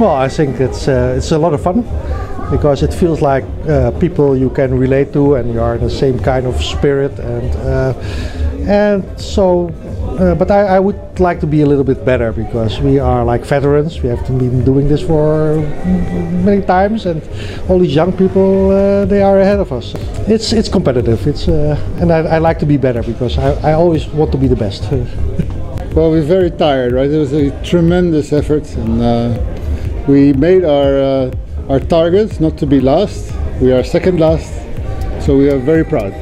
Well, I think it's a lot of fun because it feels like people you can relate to, and you are in the same kind of spirit, and so. But I would like to be a little bit better because we are like veterans. We have been doing this for many times, and all these young people they are ahead of us. It's competitive. And I like to be better because I always want to be the best. Well, we're very tired, right? It was a tremendous effort, and we made our targets not to be last. We are second last, so we are very proud.